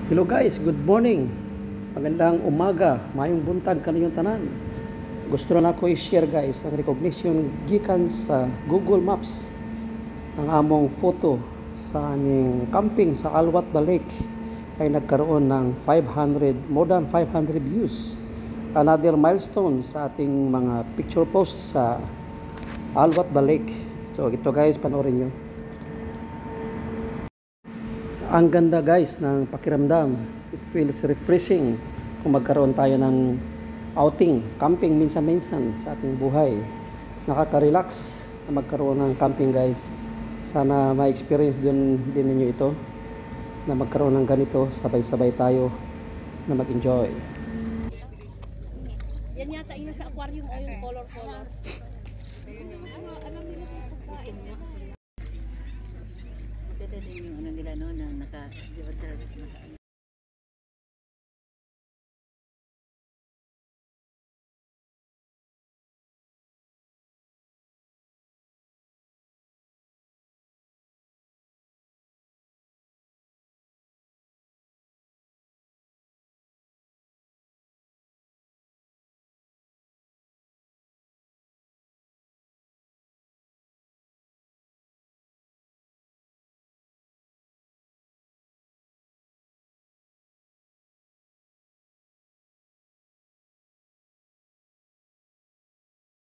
Hello guys, good morning. Magandang umaga, mayong buntag kaniyong tanan. Gusto na ako i-share guys ang recognition gikan sa Google Maps ang among photo sa aming camping sa Alwat Balik ay nagkaroon ng more than 500 views. Another milestone sa ating mga picture posts sa Alwat Balik. So ito guys, panoorin nyo. Ang ganda guys ng pakiramdam. It feels refreshing kung magkaroon tayo ng outing, camping minsan-minsan sa ating buhay. Nakaka-relax na magkaroon ng camping guys. Sana ma-experience din ninyo ito na magkaroon ng ganito, sabay-sabay tayo na mag-enjoy. Yan yata yung sa aquarium o yung color. Alam nila kung pagkain. Maganda din yung ano nila no, na naka-diba